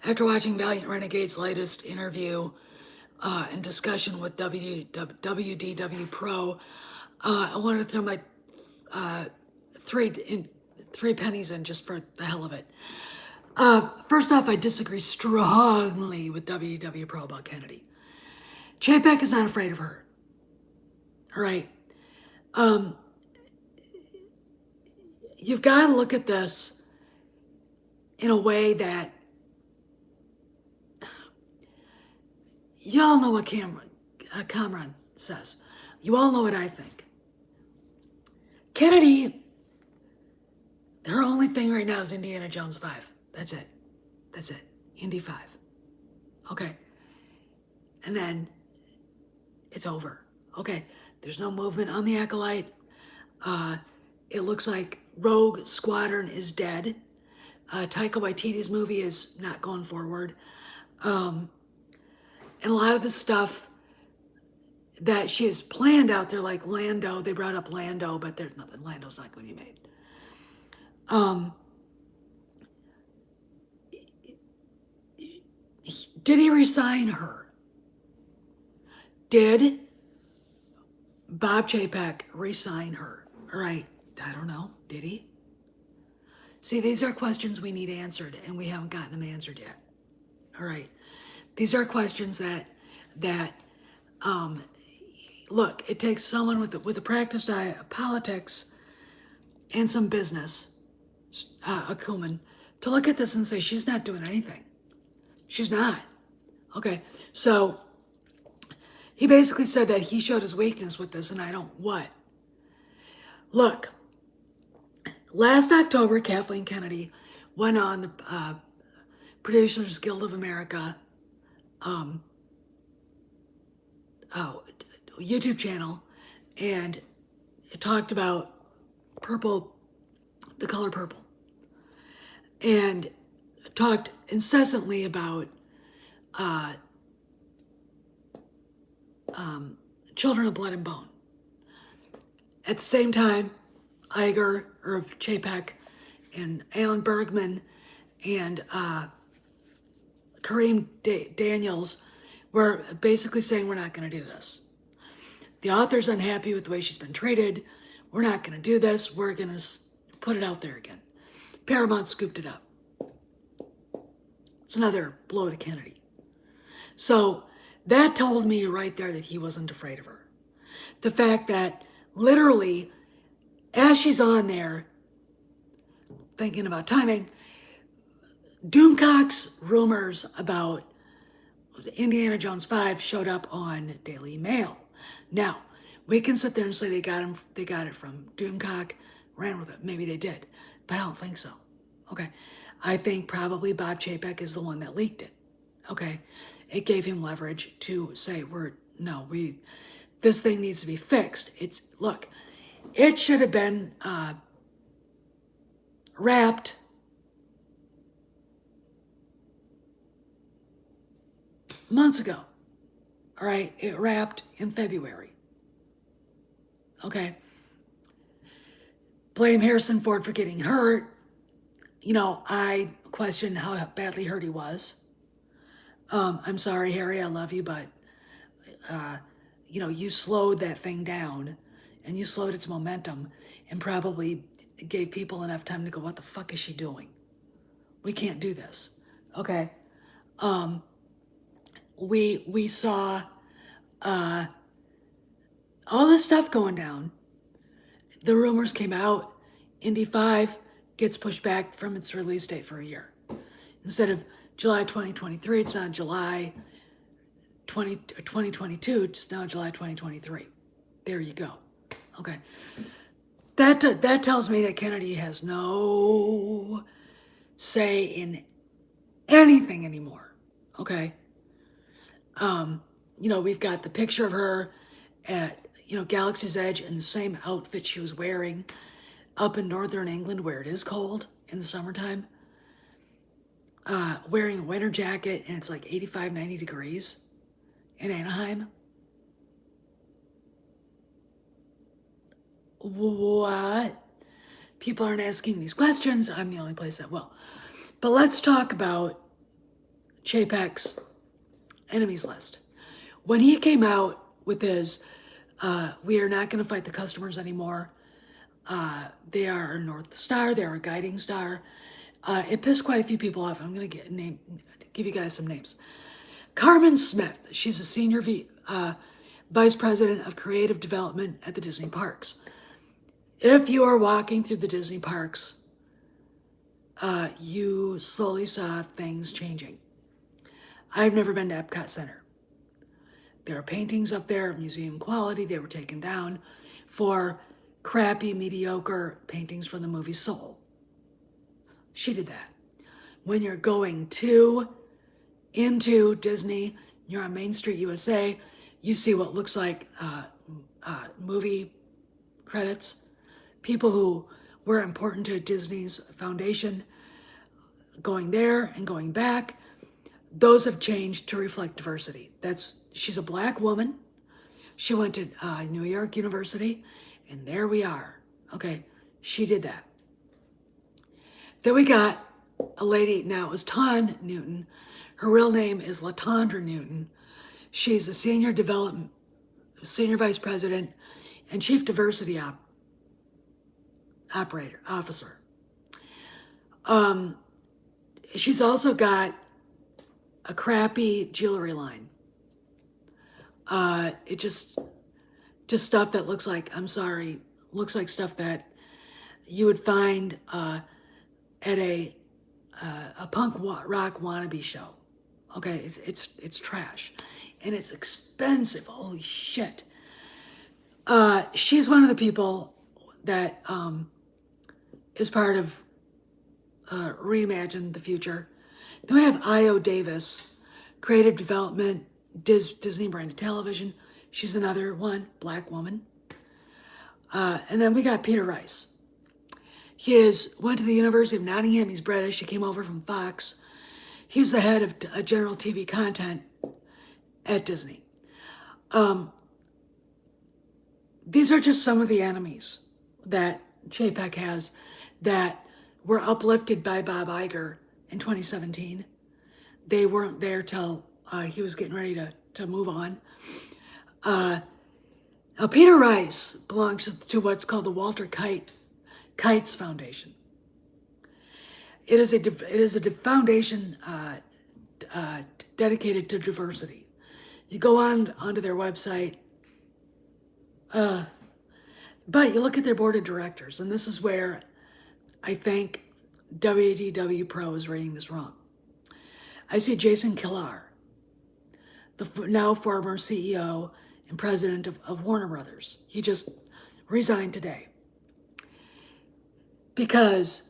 After watching Valiant Renegade's latest interview and discussion with WDW Pro, I wanted to throw my three pennies in just for the hell of it. First off, I disagree strongly with WDW Pro about Kennedy. Chapek is not afraid of her. All right. You've got to look at this in a way that you all know what Cameron says. You all know what I think. Kennedy, her only thing right now is Indiana Jones 5. That's it. That's it. Indy 5. Okay. And then it's over. Okay. There's no movement on the Acolyte. It looks like Rogue Squadron is dead. Taika Waititi's movie is not going forward. And a lot of the stuff that she has planned out there, like Lando, they brought up Lando, but there's nothing. Lando's not going to be made. Did he resign her? Did Bob Chapek resign her? All right, I don't know. Did he? See, these are questions we need answered, and we haven't gotten them answered yet. All right, these are questions that look. It takes someone with a practiced eye of politics and some business, acumen, to look at this and say she's not doing anything. She's not. Okay, so he basically said that he showed his weakness with this, and I don't what. Look, last October, Kathleen Kennedy went on the Producers Guild of America YouTube channel, and it talked about purple, the color purple, and talked incessantly about children of blood and bone. At the same time, Chapek and Alan Bergman and Kareem Daniels were basically saying, we're not going to do this. The author's unhappy with the way she's been treated. We're not going to do this. We're going to put it out there again. Paramount scooped it up. It's another blow to Kennedy. So that told me right there that he wasn't afraid of her. The fact that literally, as she's on there, thinking about timing, Doomcock's rumors about Indiana Jones 5 showed up on Daily Mail. Now, we can sit there and say they got it from Doomcock, ran with it. Maybe they did, but I don't think so. Okay. I think probably Bob Chapek is the one that leaked it. Okay. It gave him leverage to say, this thing needs to be fixed. Look, it should have been wrapped months ago. All right. It wrapped in February. Okay. Blame Harrison Ford for getting hurt. I question how badly hurt he was. I'm sorry, Harry, I love you, but, you slowed that thing down, and you slowed its momentum, and probably gave people enough time to go, what the fuck is she doing? We can't do this. Okay. We saw all this stuff going down. The rumors came out. Indy 5 gets pushed back from its release date for a year. Instead of July 2023, it's not July 2022, it's now July 2023. There you go. Okay. That tells me that Kennedy has no say in anything anymore. Okay. We've got the picture of her at, Galaxy's Edge in the same outfit she was wearing up in northern England where it is cold in the summertime. Wearing a winter jacket, and it's like 85, 90 degrees in Anaheim. What? People aren't asking these questions. I'm the only place that will. But let's talk about Chapek's enemies list. When he came out with his, we are not going to fight the customers anymore. They are our North Star. They're our guiding star. It pissed quite a few people off. I'm going to give you guys some names. Carmen Smith. She's a senior vice president of creative development at the Disney parks. If you are walking through the Disney parks, you slowly saw things changing. I've never been to Epcot Center. There are paintings up there of museum quality. They were taken down for crappy, mediocre paintings from the movie Soul. She did that. When you're going into Disney, you're on Main Street, USA, you see what looks like movie credits. People who were important to Disney's foundation, going there and going back, those have changed to reflect diversity. She's a black woman. She went to New York University, and there we are. Okay, she did that. Then we got a lady, now it was Ton Newton. Her real name is Latondra Newton. She's a senior vice president and chief diversity officer. She's also got a crappy jewelry line. It just stuff that looks like, I'm sorry, looks like stuff that you would find at a punk rock wannabe show. Okay, it's trash, and it's expensive. Holy shit. She's one of the people that is part of Reimagine the Future. Then we have Io Davis, creative development, Disney branded television. She's another one, black woman. And then we got Peter Rice. He went to the University of Nottingham. He's British. He came over from Fox. He's the head of general TV content at Disney. These are just some of the enemies that Chapek has that were uplifted by Bob Iger in 2017. They weren't there till he was getting ready to move on. Now Peter Rice belongs to what's called the Walter Kites Foundation. It is a foundation dedicated to diversity. You go onto their website, but you look at their board of directors, and this is where I think WDW Pro is rating this wrong. I see Jason Kilar, the now former CEO and president of Warner Brothers. He just resigned today because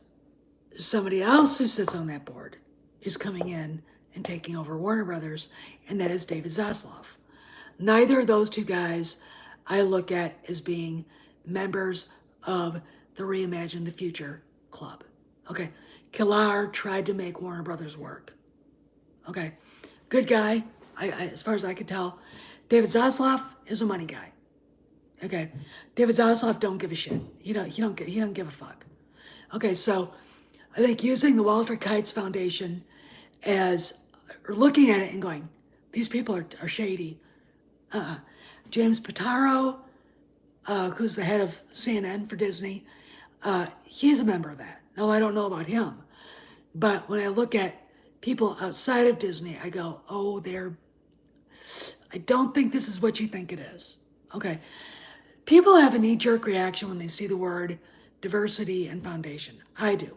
somebody else who sits on that board is coming in and taking over Warner Brothers, and that is David Zaslav. Neither of those two guys I look at as being members of the Reimagine the Future Club. Okay, Kilar tried to make Warner Brothers work. Okay, good guy, as far as I could tell. David Zaslav is a money guy. Okay, David Zaslav don't give a shit. He don't give a fuck. Okay, so I think using the Walter Kites Foundation or looking at it and going, these people are shady. James Pitaro, who's the head of CNN for Disney, he's a member of that. No, I don't know about him. But when I look at people outside of Disney, I go, oh, I don't think this is what you think it is. Okay. People have a knee-jerk reaction when they see the word diversity and foundation. I do.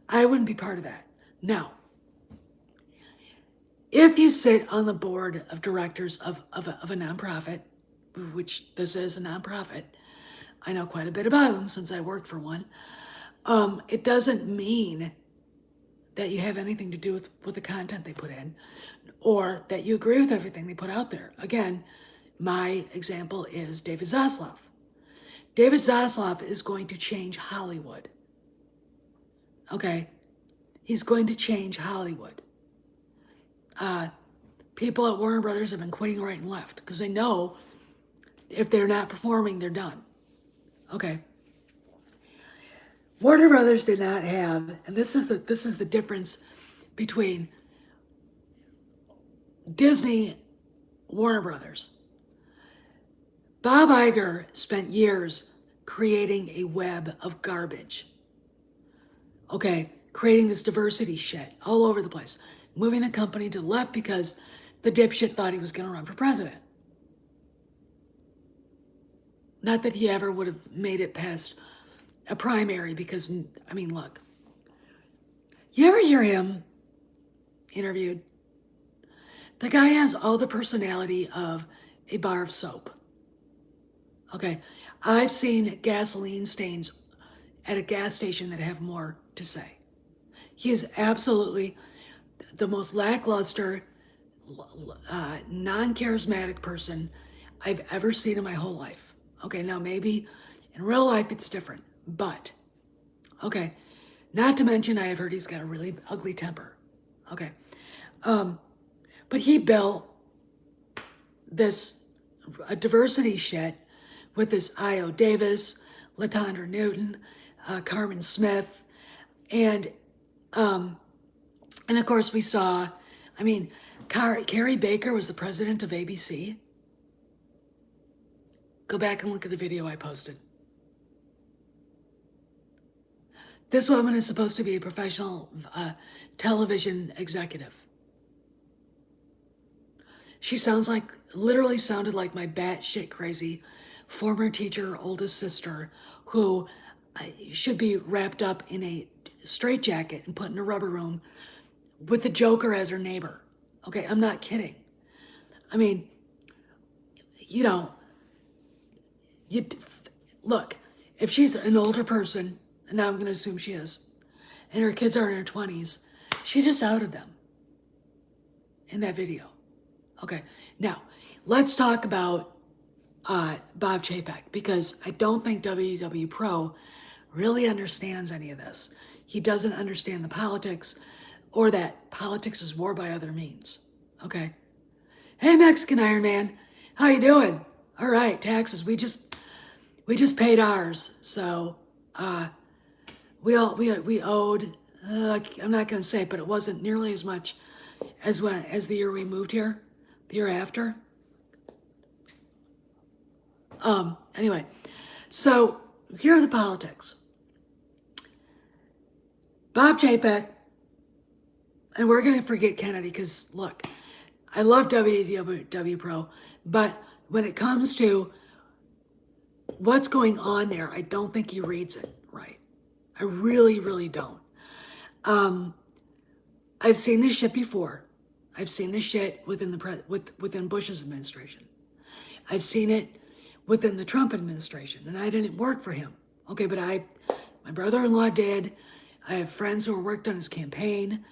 I wouldn't be part of that. Now, if you sit on the board of directors of a nonprofit, which this is a nonprofit, I know quite a bit about them since I worked for one, it doesn't mean that you have anything to do with the content they put in or that you agree with everything they put out there. Again, my example is David Zaslav. David Zaslav is going to change Hollywood. Okay? He's going to change Hollywood. People at Warner Brothers have been quitting right and left because they know if they're not performing, they're done. Okay. Warner Brothers did not have, and this is the difference between Disney, Warner Brothers. Bob Iger spent years creating a web of garbage. Okay, creating this diversity shit all over the place, moving the company to the left because the dipshit thought he was going to run for president. Not that he ever would have made it past a primary because, I mean, look. You ever hear him interviewed? The guy has all the personality of a bar of soap. Okay, I've seen gasoline stains at a gas station that have more to say. He is absolutely the most lackluster, non-charismatic person I've ever seen in my whole life. Okay, now maybe in real life it's different, but okay. Not to mention I have heard he's got a really ugly temper. Okay, but he built this diversity shit with this Io Davis, Latondra Newton, Carmen Smith, and of course we saw, I mean, Carrie Baker was the president of ABC. Go back and look at the video I posted. This woman is supposed to be a professional television executive. She literally sounded like my batshit crazy former teacher, oldest sister, who should be wrapped up in a straitjacket and put in a rubber room with the Joker as her neighbor. Okay, I'm not kidding. I mean, look, if she's an older person, and now I'm going to assume she is, and her kids are in her 20s, she just outed them in that video. Okay, now let's talk about Bob Chapek, because I don't think WW Pro really understands any of this. He doesn't understand the politics, or that politics is war by other means. Okay. Hey, Mexican Iron Man, how you doing? All right, taxes. We just paid ours, so we owed. I'm not going to say it, but it wasn't nearly as much as the year we moved here, the year after. Anyway, so here are the politics. Bob Chapek, and we're going to forget Kennedy because, look, I love WW Pro, but when it comes to what's going on there, I don't think he reads it right. I really, really don't. I've seen this shit before. I've seen this shit within within Bush's administration. I've seen it within the Trump administration, and I didn't work for him. Okay, but my brother-in-law did. I have friends who worked on his campaign.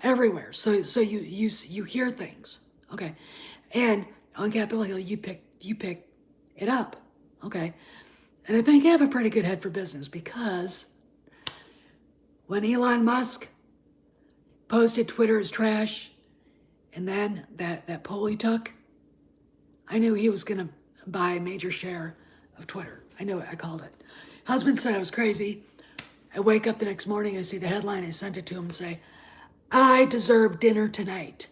Everywhere. So you hear things. Okay, and on Capitol Hill, you pick it up. Okay, and I think I have a pretty good head for business, because when Elon Musk posted Twitter is trash, and then that poll he took, I knew he was going to buy a major share of Twitter. I knew it. I called it. Husband said I was crazy. I wake up the next morning, I see the headline, I sent it to him and say, I deserve dinner tonight.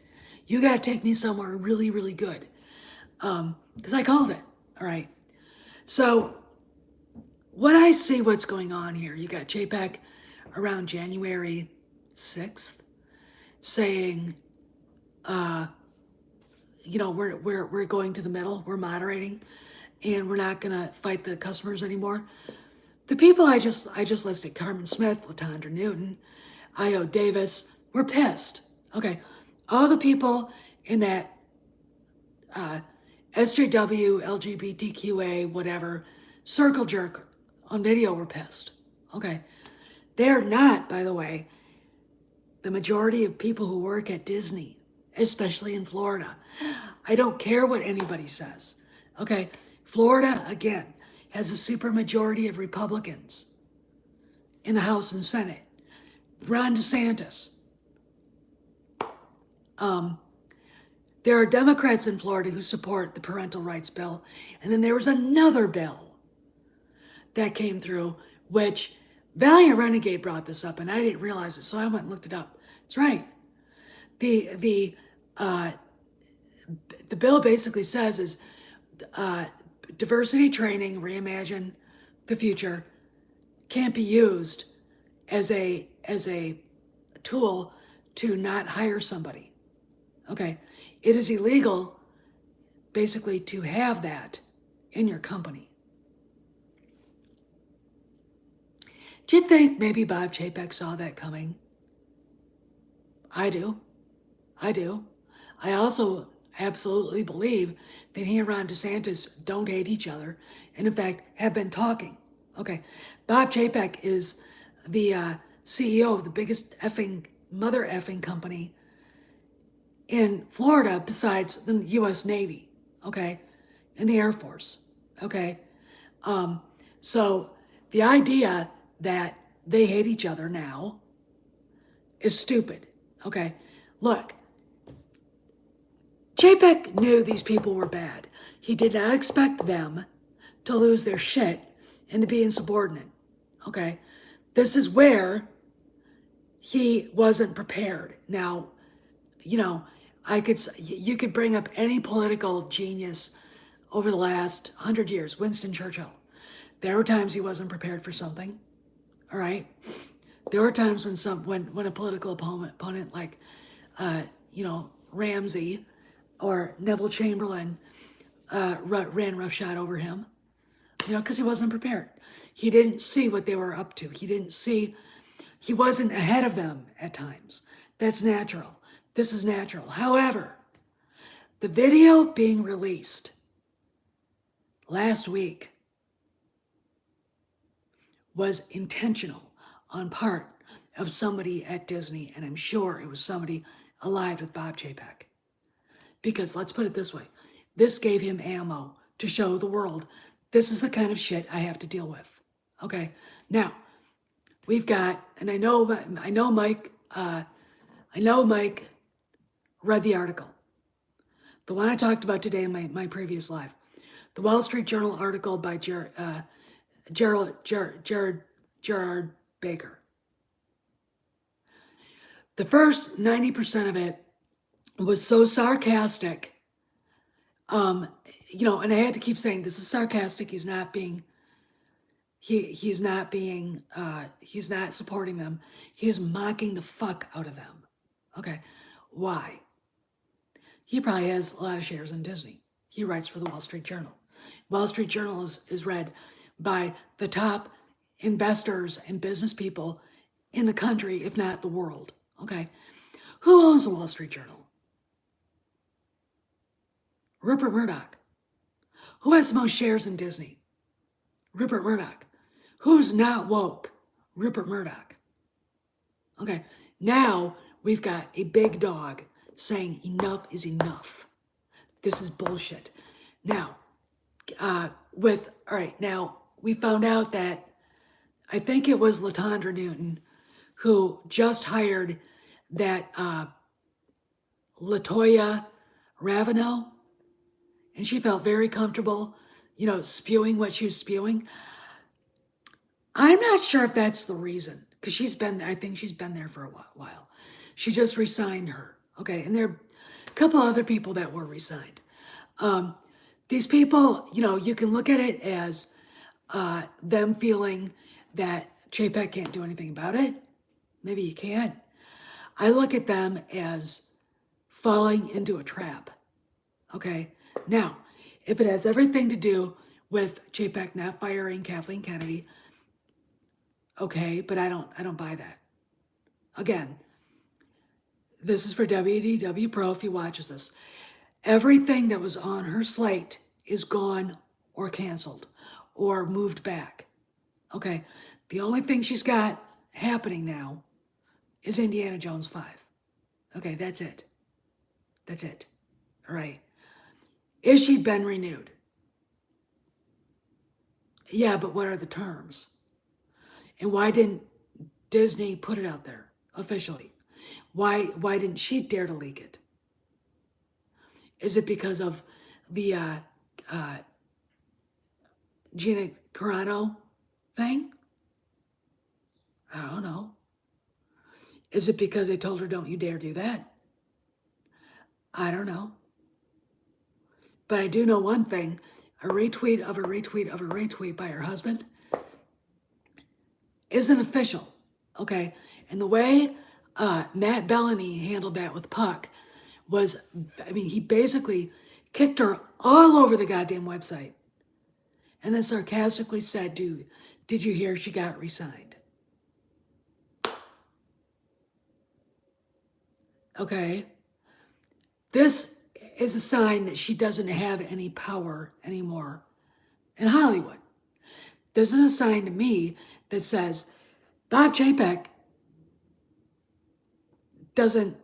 You got to take me somewhere really, really good. Because I called it. All right. So when I see what's going on here, you got Chapek around January 6th saying, we're going to the middle, we're moderating, and we're not gonna fight the customers anymore. The people I just listed, Carmen Smith, Latondra Newton, Io Davis, were pissed. Okay, all the people in that SJW, LGBTQA, whatever, circle jerk on video were pissed. Okay, they're not, by the way, the majority of people who work at Disney, especially in Florida. I don't care what anybody says. Okay, Florida, again, has a super majority of Republicans in the House and Senate. Ron DeSantis. There are Democrats in Florida who support the parental rights bill. And then there was another bill that came through, which Valiant Renegade brought this up, and I didn't realize it, so I went and looked it up. That's right. the uh, the bill basically says is diversity training, reimagine the future, can't be used as a tool to not hire somebody. Okay, it is illegal basically to have that in your company. Do you think maybe Bob Chapek saw that coming? I do. I do. I also absolutely believe that he and Ron DeSantis don't hate each other, and in fact have been talking. Okay, Bob Chapek is the CEO of the biggest effing mother effing company in Florida besides the U.S. Navy. Okay, and the Air Force. Okay, so the idea that they hate each other now is stupid. Okay, look, JPEG knew these people were bad. He did not expect them to lose their shit and to be insubordinate. Okay? This is where he wasn't prepared. Now, you know, you could bring up any political genius over the last 100 years. Winston Churchill. There were times he wasn't prepared for something. All right? There were times when a political opponent like Ramsey or Neville Chamberlain ran roughshod over him, because he wasn't prepared. He didn't see what they were up to. He wasn't ahead of them at times. That's natural. This is natural. However, the video being released last week was intentional on part of somebody at Disney, and I'm sure it was somebody aligned with Bob Chapek. Because let's put it this way, this gave him ammo to show the world this is the kind of shit I have to deal with. Okay, now we've got, and I know Mike read the article, the one I talked about today in my previous live, the Wall Street Journal article by Gerard Baker. The first 90% of it was so sarcastic, and I had to keep saying this is sarcastic. He's not supporting them. He is mocking the fuck out of them. Okay, why? He probably has a lot of shares in Disney. He writes for the Wall Street Journal. Wall Street Journal is read by the top investors and business people in the country, if not the world. Okay, who owns the Wall Street Journal? Rupert Murdoch. Who has the most shares in Disney? Rupert Murdoch. Who's not woke? Rupert Murdoch. Okay, now we've got a big dog saying enough is enough. This is bullshit. Now, now we found out that I think it was Latondra Newton who just hired that Latoya Ravenel, and she felt very comfortable, spewing what she was spewing. I'm not sure if that's the reason, because I think she's been there for a while. She just resigned her, okay? And there are a couple other people that were resigned. These people, you can look at it as them feeling that Chapek can't do anything about it. Maybe you can. I look at them as falling into a trap, okay? Now, if it has everything to do with Chapek not firing Kathleen Kennedy, okay, but I don't buy that. Again, this is for WDW Pro if he watches this. Everything that was on her slate is gone or canceled or moved back. Okay, the only thing she's got happening now is Indiana Jones 5. Okay, that's it. That's it. All right. Is she been renewed? Yeah, but what are the terms? And why didn't Disney put it out there officially? Why didn't she dare to leak it? Is it because of the Gina Carano thing? I don't know. Is it because they told her, don't you dare do that? I don't know. But I do know one thing, a retweet of a retweet of a retweet by her husband isn't official, okay? And the way Matt Bellany handled that with Puck was, I mean, he basically kicked her all over the goddamn website and then sarcastically said, dude, did you hear she got re-signed? Okay? This is a sign that she doesn't have any power anymore in Hollywood. This is a sign to me that says Bob Chapek doesn't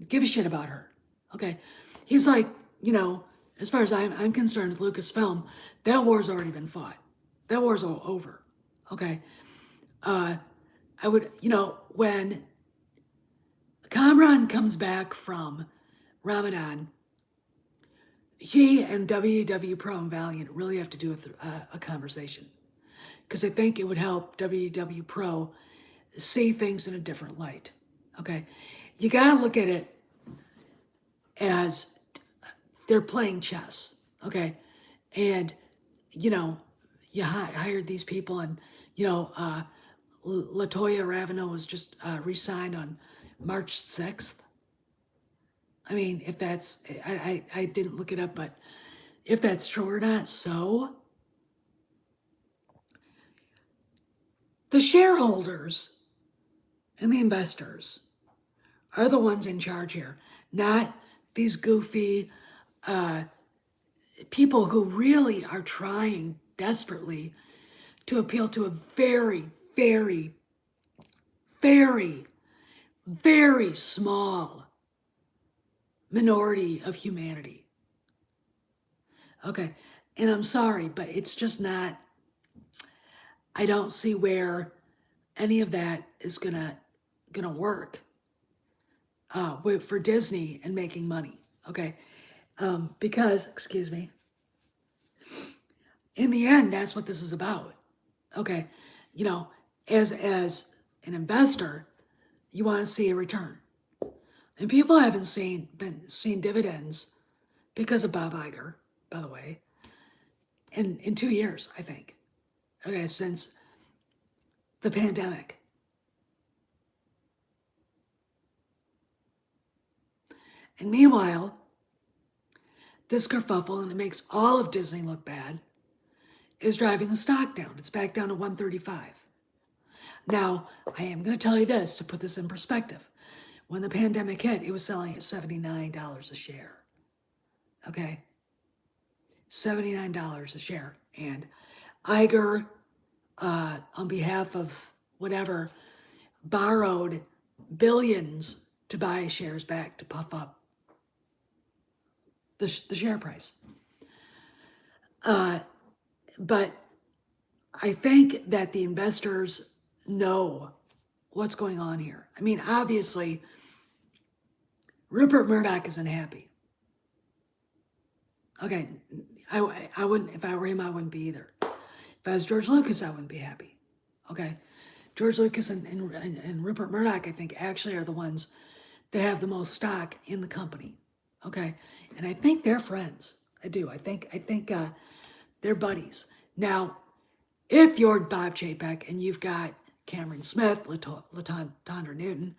give a shit about her. Okay? He's like, you know, as far as I'm concerned with Lucasfilm, that war's already been fought. That war's all over. Okay? I would, you know, when Kamran comes back from Ramadan, he and WW Pro and Valiant really have to do a conversation. Because I think it would help WW Pro see things in a different light. Okay? You gotta look at it as they're playing chess. Okay? And, you know, you hired these people, and, you know, Latoya Ravino was just re-signed on March 6th. I mean, if that's, I didn't look it up, but if that's true or not, so the shareholders and the investors are the ones in charge here, not these goofy people who really are trying desperately to appeal to a very, very, very, very small minority of humanity. Okay, and I'm sorry, but it's just not, I don't see where any of that is gonna work for Disney and making money. Okay, because, excuse me, in the end, that's what this is about. Okay, you know, as an investor, you want to see a return, and people haven't seen dividends because of Bob Iger, by the way, in 2 years, I think. Okay, since the pandemic. And meanwhile, this kerfuffle, and it makes all of Disney look bad, is driving the stock down. It's back down to 135. Now, I am going to tell you this to put this in perspective. When the pandemic hit, it was selling at $79 a share. Okay? $79 a share. And Iger, on behalf of whatever, borrowed billions to buy shares back to puff up the share price. But I think that the investors know what's going on here. I mean, obviously, Rupert Murdoch isn't happy. Okay, I wouldn't, if I were him, I wouldn't be either. If I was George Lucas, I wouldn't be happy. Okay, George Lucas and Rupert Murdoch, I think, actually are the ones that have the most stock in the company. Okay, and I think they're friends. I do. I think they're buddies. Now, if you're Bob Chapek and you've got Cameron Smith, Latondra Newton,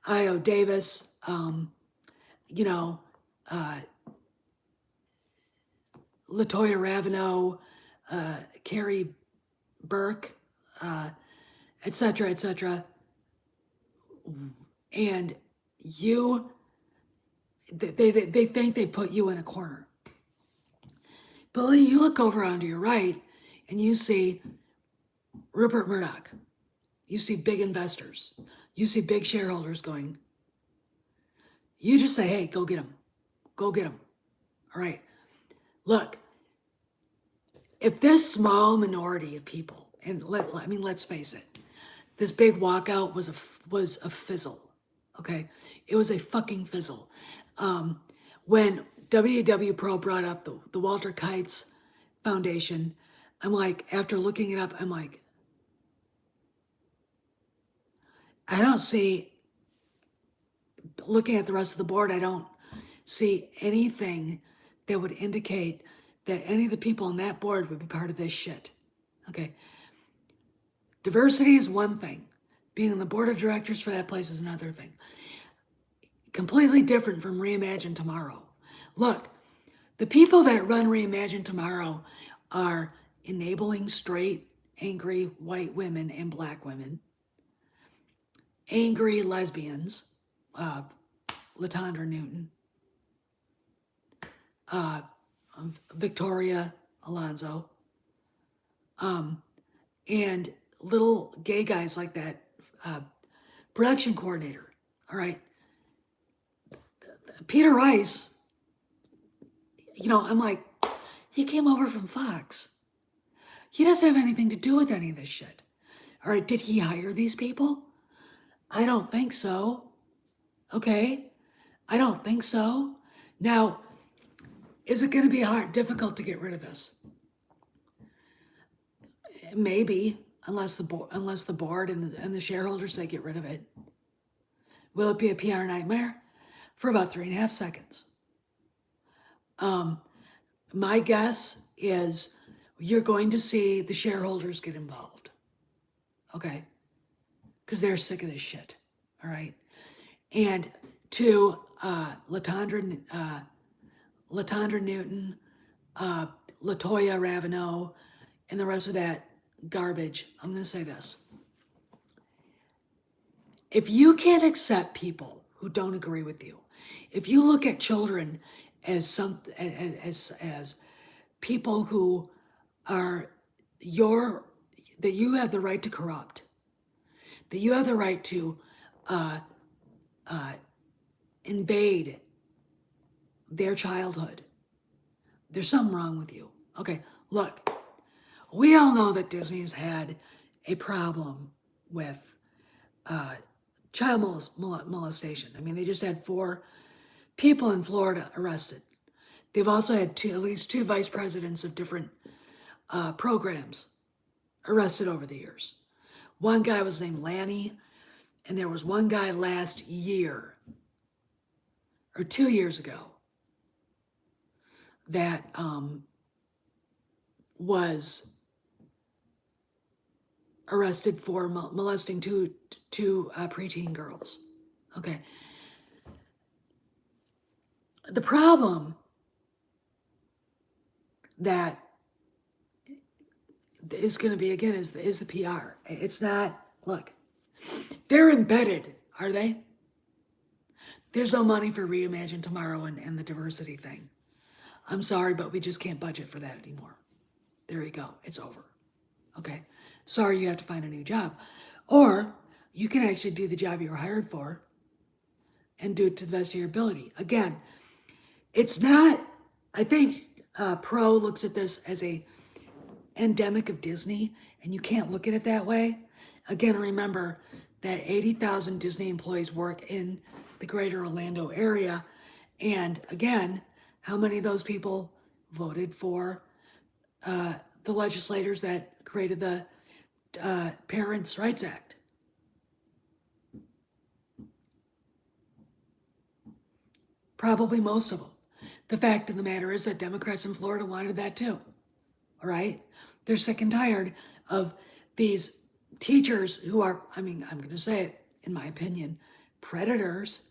Io Davis, you know, Latoya Ravino, Carrie Burke, et cetera, and you, they think they put you in a corner. But you look over onto your right and you see Rupert Murdoch. You see big investors. You see big shareholders going. You just say, hey, go get them. Go get them. All right. Look, if this small minority of people, and let's face it, this big walkout was a fizzle. Okay, it was a fucking fizzle. When WW Pro brought up the Walter Kites Foundation, I'm like, after looking it up, I'm like, I don't see, looking at the rest of the board, I don't see anything that would indicate that any of the people on that board would be part of this shit. Okay. Diversity is one thing. Being on the board of directors for that place is another thing. Completely different from Reimagine Tomorrow. Look, the people that run Reimagine Tomorrow are enabling straight, angry white women and black women, angry lesbians, Latondra Newton, Victoria Alonso, and little gay guys like that, production coordinator. All right. Peter Rice, I'm like, he came over from Fox. He doesn't have anything to do with any of this shit. All right, did he hire these people? I don't think so. Okay, I don't think so. Now, is it going to be difficult to get rid of this? Maybe, unless the board and the shareholders say get rid of it. Will it be a PR nightmare? For about 3.5 seconds. My guess is you're going to see the shareholders get involved. Okay? Because they're sick of this shit. All right? And to Latondra Newton, Latoya Ravenel, and the rest of that garbage, I'm going to say this. If you can't accept people who don't agree with you, if you look at children as as people who are that you have the right to corrupt, that you have the right to invade their childhood, there's something wrong with you. Okay, look, we all know that Disney's had a problem with child molestation. I mean, they just had 4 people in Florida arrested. They've also had at least 2 vice presidents of different programs arrested over the years. One guy was named Lanny, and there was one guy last year, or 2 years ago, that was arrested for molesting two preteen girls. Okay. The problem that is going to be, again, is the PR. It's not, look, they're embedded, are they? There's no money for Reimagine Tomorrow and the diversity thing. I'm sorry, but we just can't budget for that anymore. There you go. It's over. Okay. Sorry, you have to find a new job. Or you can actually do the job you were hired for and do it to the best of your ability. Again, it's not, I think Pro looks at this as a endemic of Disney, and you can't look at it that way. Again, remember that 80,000 Disney employees work in the greater Orlando area. And again, how many of those people voted for the legislators that created the Parents' Rights Act? Probably most of them. The fact of the matter is that Democrats in Florida wanted that too. All right? They're sick and tired of these teachers who are, I mean, I'm going to say it, in my opinion, predators.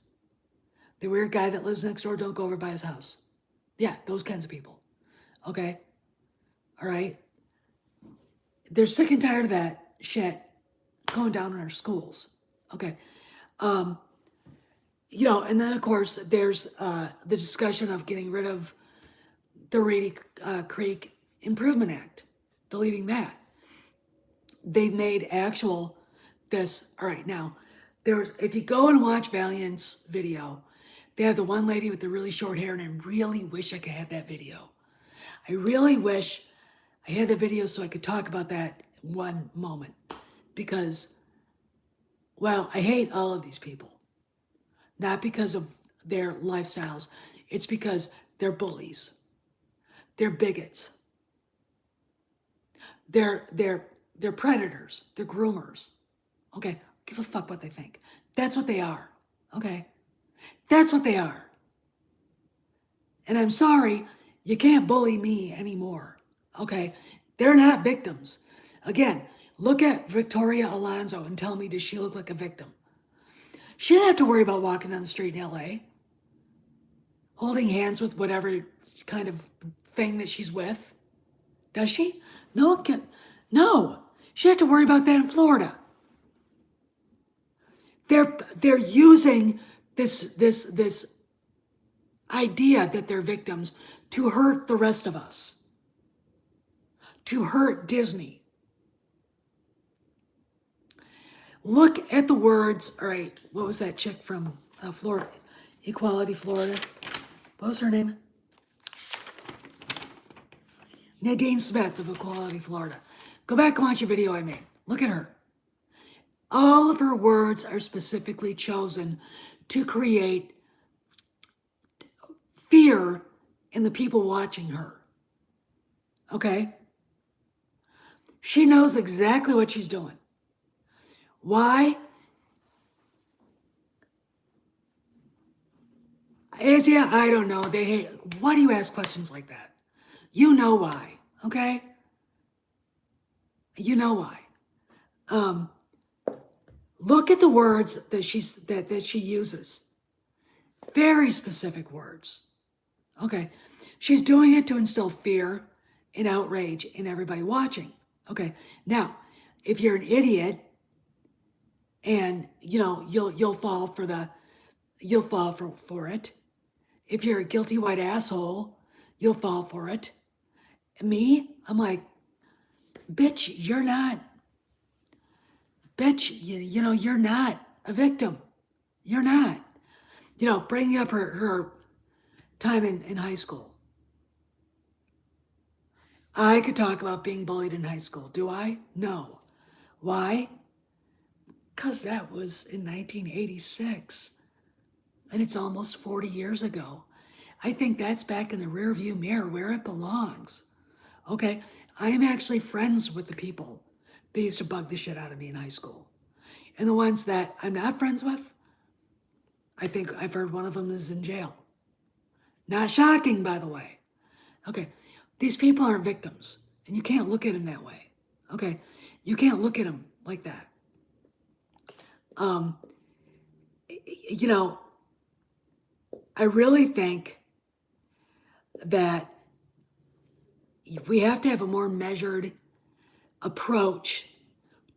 The weird guy that lives next door, don't go over by his house. Yeah, those kinds of people. Okay? All right? They're sick and tired of that shit going down in our schools. Okay? And then of course there's the discussion of getting rid of the Reedy Creek Improvement Act, deleting that. They've made all right, now, if you go and watch Valiant's video, they have the one lady with the really short hair, and I really wish I could have that video. I really wish I had the video so I could talk about that one moment. Because, well, I hate all of these people. Not because of their lifestyles. It's because they're bullies. They're bigots. They're predators. They're groomers. Okay, give a fuck what they think. That's what they are. Okay, that's what they are. And I'm sorry, you can't bully me anymore. Okay? They're not victims. Again, look at Victoria Alonso and tell me, does she look like a victim? She didn't have to worry about walking down the street in LA, holding hands with whatever kind of thing that she's with. Does she? No, no. She had to worry about that in Florida. They're using this idea that they're victims to hurt the rest of us, to hurt Disney. Look at the words. All right, what was that chick from Florida, Equality Florida? What was her name? Nadine Smith of Equality Florida. Go back and watch a video I made. Look at her. All of her words are specifically chosen to create fear in the people watching her. Okay? She knows exactly what she's doing. Why? Asia, I don't know. They hate. Why do you ask questions like that? You know why, okay? You know why. Look at the words that she uses. Very specific words. Okay. She's doing it to instill fear and outrage in everybody watching. Okay. Now, if you're an idiot and you'll fall for it. If you're a guilty white asshole, you'll fall for it. Me, I'm like, bitch, you're not. Bitch, you're not a victim. You're not. Bringing up her time in high school. I could talk about being bullied in high school. Do I? No. Why? Because that was in 1986. And it's almost 40 years ago. I think that's back in the rearview mirror where it belongs. Okay? I am actually friends with the people that used to bug the shit out of me in high school. And the ones that I'm not friends with, I think I've heard one of them is in jail. Not shocking, by the way. Okay, these people aren't victims, and you can't look at them that way. Okay, you can't look at them like that. I really think that we have to have a more measured approach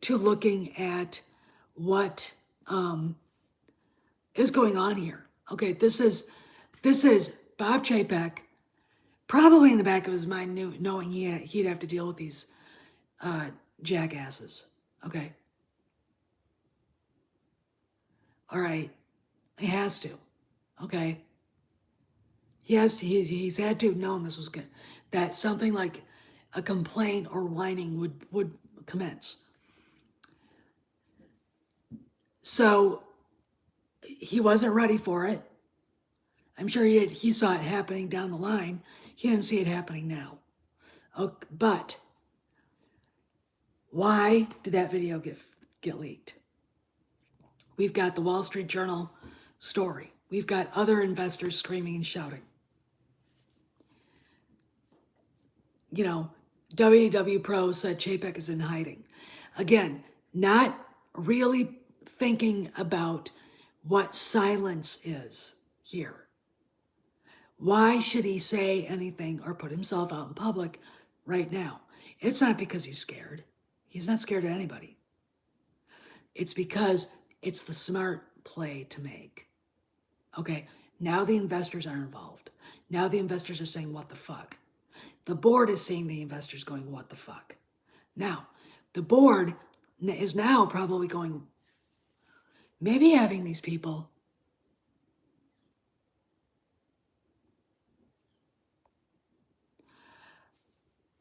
to looking at what is going on here. Okay, this is Bob Chapek, probably in the back of his mind, knowing he'd have to deal with these jackasses. Okay. All right. He has to. Okay. He has to. He's had to have known this was good. That something like a complaint or whining would commence. So he wasn't ready for it. I'm sure he saw it happening down the line. He didn't see it happening now. Okay, but why did that video get leaked? We've got the Wall Street Journal story. We've got other investors screaming and shouting. WW Pro said Chapek is in hiding. Again, not really thinking about what silence is here. Why should he say anything or put himself out in public right now? It's not because he's scared. He's not scared of anybody. It's because it's the smart play to make. Okay, now the investors are involved. Now the investors are saying, what the fuck? The board is seeing the investors going, what the fuck? Now, the board is now probably going, maybe having these people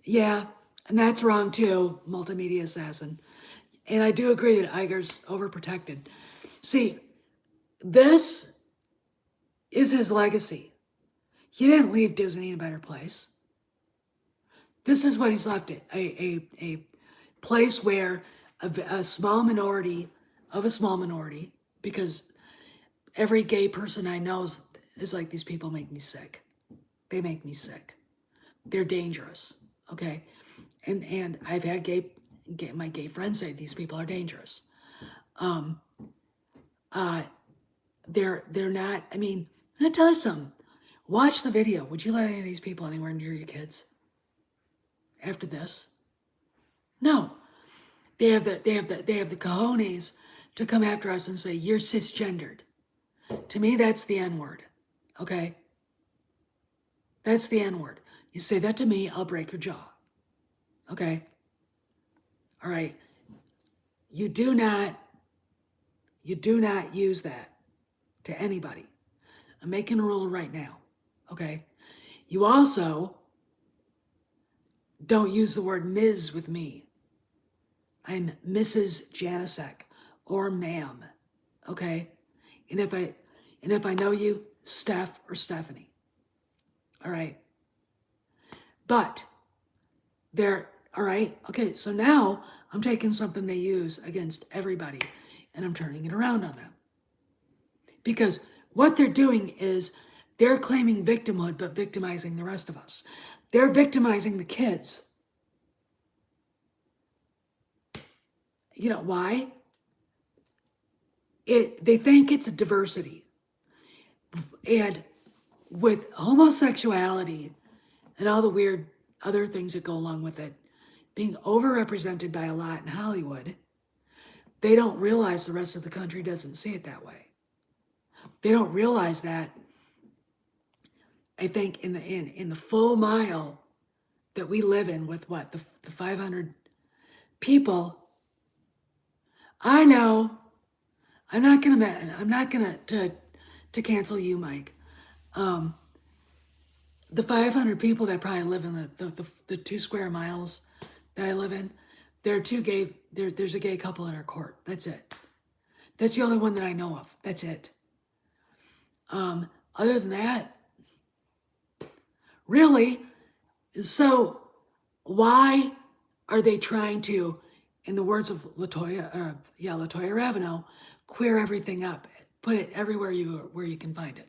yeah, and that's wrong too, multimedia assassin. And I do agree that Igers overprotected. See, this is his legacy. He didn't leave Disney in a better place. This is what he's left it, a place where a small minority of a small minority, because every gay person I know is like, these people make me sick. They make me sick. They're dangerous. Okay. And I've had my gay friends say these people are dangerous. Um, uh, they're not. I mean, I'm gonna tell you something. Watch the video. Would you let any of these people anywhere near your kids after this? No. They have the cojones to come after us and say you're cisgendered. To me, that's the N word. Okay? That's the N word. You say that to me, I'll break your jaw. Okay? All right. You do not use that to anybody. I'm making a rule right now. Okay? You also don't use the word Ms. with me. I'm Mrs. Janicek or ma'am. Okay? And if I know you, Steph or Stephanie. All right? But all right? Okay, so now I'm taking something they use against everybody and I'm turning it around on them. Because what they're doing is they're claiming victimhood but victimizing the rest of us. They're victimizing the kids. You know why? They think it's a diversity. And with homosexuality and all the weird other things that go along with it, being overrepresented by a lot in Hollywood, they don't realize the rest of the country doesn't see it that way. They don't realize that. I think in the full mile that we live in with what the 500 people, I know. I'm not gonna to cancel you, Mike. The 500 people that probably live in the 2 square miles that I live in, there are two gay. There's a gay couple in our court. That's it. That's the only one that I know of. That's it. Other than that, really. So why are they trying to, in the words of Latoya Ravenel, queer everything up, put it everywhere where you can find it?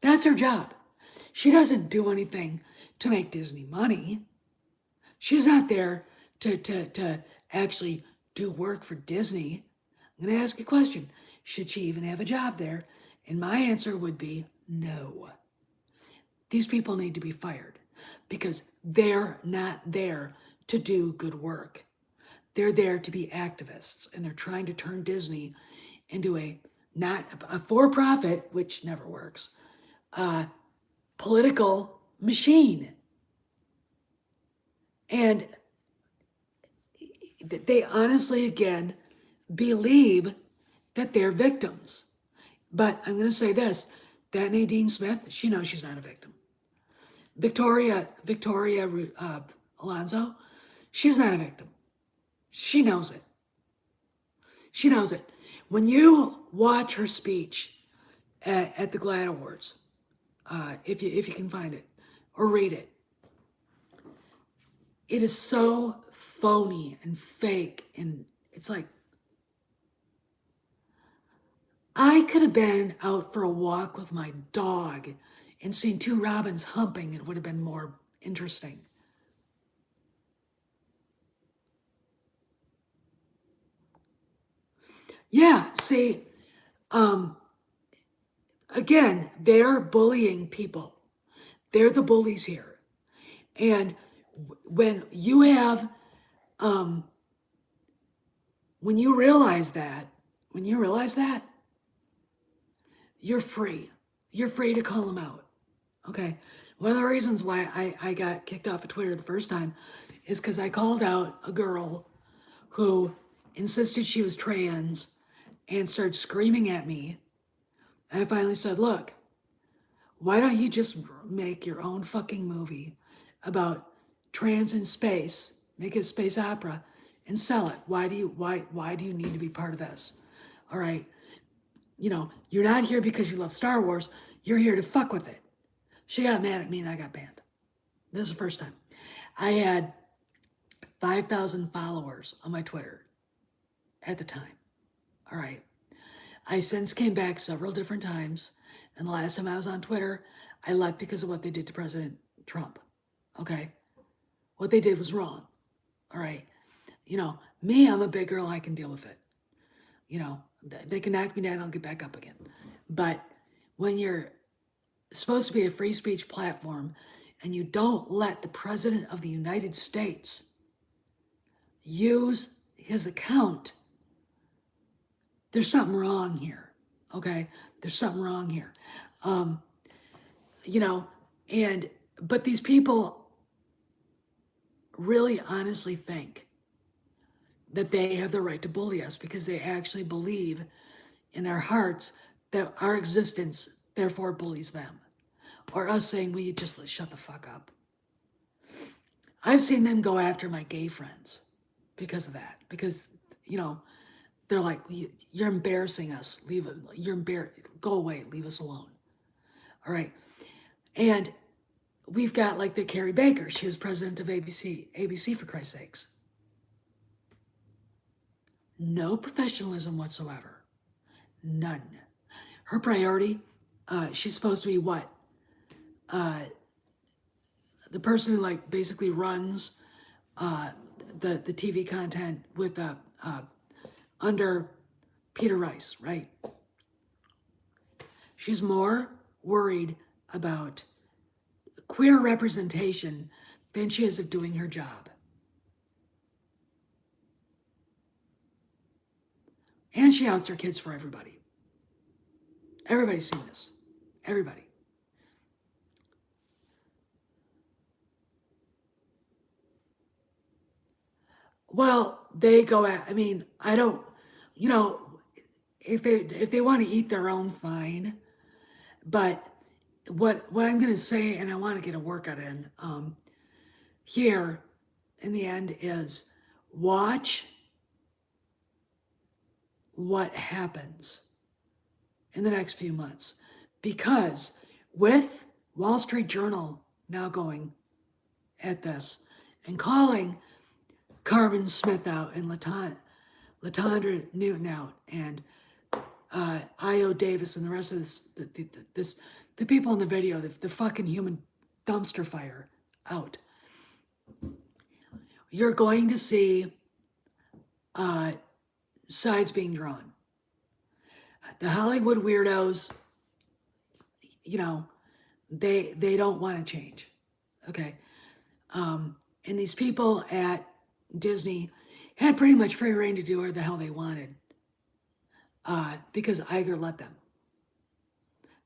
That's her job. She doesn't do anything to make Disney money. She's not there to actually do work for Disney. I'm going to ask you a question. Should she even have a job there? And my answer would be no. These people need to be fired because they're not there to do good work. They're there to be activists, and they're trying to turn Disney into not a for-profit, which never works, political machine. And they honestly, again, believe that they're victims. But I'm going to say this, that Nadine Smith, she knows she's not a victim. Victoria Alonso, she's not a victim. She knows it. She knows it. When you watch her speech at the GLAAD Awards, if you can find it or read it, it is so phony and fake, and it's like, I could have been out for a walk with my dog and seen 2 robins humping, and it would have been more interesting. Yeah, see, again, they're bullying people. They're the bullies here. And when you have, when you realize that, you're free. You're free to call them out. Okay. One of the reasons why I got kicked off of Twitter the first time is because I called out a girl who insisted she was trans and started screaming at me. And I finally said, look, why don't you just make your own fucking movie about trans in space, make it a space opera, and sell it? Why do you need to be part of this? All right. You know, you're not here because you love Star Wars. You're here to fuck with it. She got mad at me and I got banned. This is the first time. I had 5,000 followers on my Twitter at the time. All right. I since came back several different times And the last time I was on Twitter, I left because of what they did to President Trump. Okay? What they did was wrong. All right? Me, I'm a big girl. I can deal with it. They can knock me down, I'll get back up again. But when you're supposed to be a free speech platform and you don't let the President of the United States use his account, there's something wrong here. Okay? There's something wrong here. But these people really honestly think that they have the right to bully us because they actually believe in their hearts that our existence therefore bullies them. Or us saying, will you just shut the fuck up? I've seen them go after my gay friends because of that. Because, they're like, you're embarrassing us. Go away, leave us alone. All right. And we've got like the Carrie Baker. She was president of ABC for Christ's sakes. No professionalism whatsoever. None. Her priority, she's supposed to be what? The person who like basically runs the TV content with under Peter Rice, right? She's more worried about queer representation than she is of doing her job. And she outs her kids for everybody. Everybody's seen this. Everybody. Well, they go at, I don't, if they want to eat their own, fine. But what I'm going to say, and I want to get a workout in here in the end, is watch what happens in the next few months. Because with Wall Street Journal now going at this and calling Carmen Smith out and Latondra Newton out and Io Davis and the rest of the people in the video, the fucking human dumpster fire out. You're going to see sides being drawn. The Hollywood weirdos, they don't want to change. Okay. And these people at Disney had pretty much free reign to do whatever the hell they wanted because Iger let them.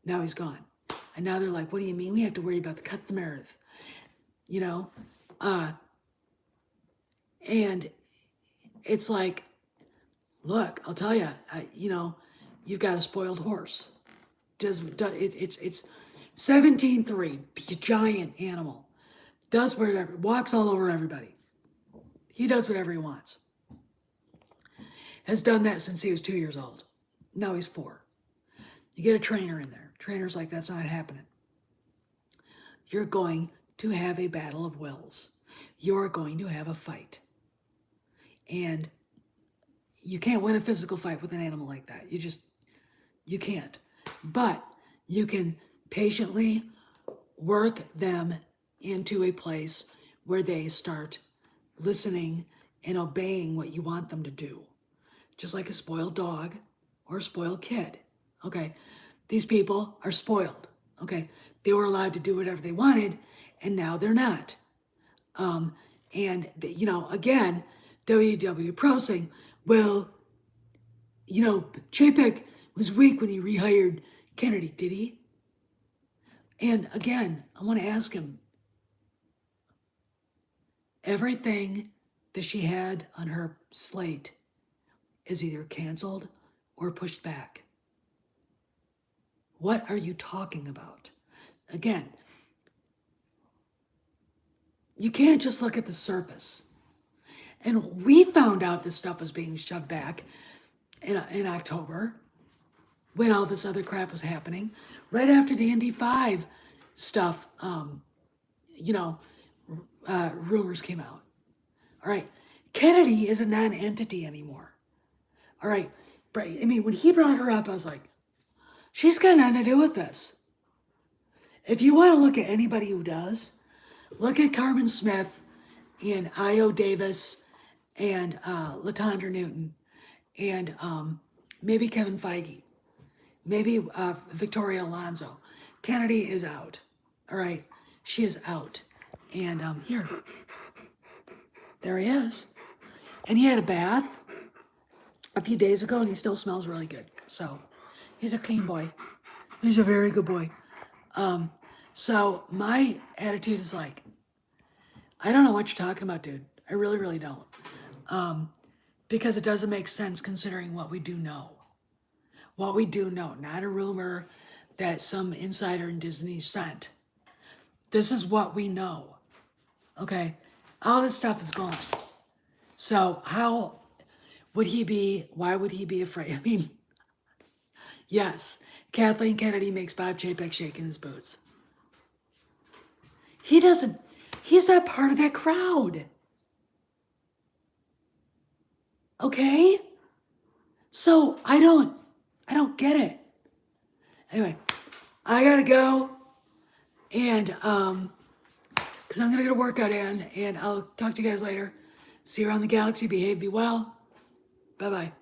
Now he's gone. And now they're like, what do you mean we have to worry about the cut the Meredith? And it's like, look, I'll tell you, you've got a spoiled horse. It's 17-3, giant animal. Does whatever, walks all over everybody. He does whatever he wants. Has done that since he was 2 years old. Now he's 4. You get a trainer in there. Trainer's like, that's not happening. You're going to have a battle of wills. You're going to have a fight. And you can't win a physical fight with an animal like that. You can't. But you can patiently work them into a place where they start listening and obeying what you want them to do. Just like a spoiled dog or a spoiled kid. Okay. These people are spoiled. Okay. They were allowed to do whatever they wanted, and now they're not. Again, WW Pro saying, well, Chapek was weak when he rehired Kennedy, did he? And again, I want to ask him, everything that she had on her slate is either canceled or pushed back. What are you talking about? Again, you can't just look at the surface. And we found out this stuff was being shoved back in October when all this other crap was happening. Right after the Indy 5 stuff, rumors came out. All right. Kennedy is a non-entity anymore. All right. When he brought her up, I was like, She's got nothing to do with this. If you want to look at anybody who does, look at Carmen Smith and Io Davis and Latondra Newton and maybe Kevin Feige, maybe Victoria Alonso. Kennedy is out. All right, she is out. And here, there he is. And he had a bath a few days ago, and he still smells really good. So he's a clean boy. He's a very good boy. So my attitude is like, I don't know what you're talking about, dude. I really, really don't. Because it doesn't make sense considering what we do know. What we do know, not a rumor that some insider in Disney sent. This is what we know. Okay? All this stuff is gone. So how would he be, why would he be afraid? I mean, yes, Kathleen Kennedy makes Bob Chapek shake in his boots. He doesn't, he's not part of that crowd. Okay? So I don't get it. Anyway, I gotta go. And because I'm gonna get a workout in, and I'll talk to you guys later. See you around the galaxy. Behave, be well. Bye-bye.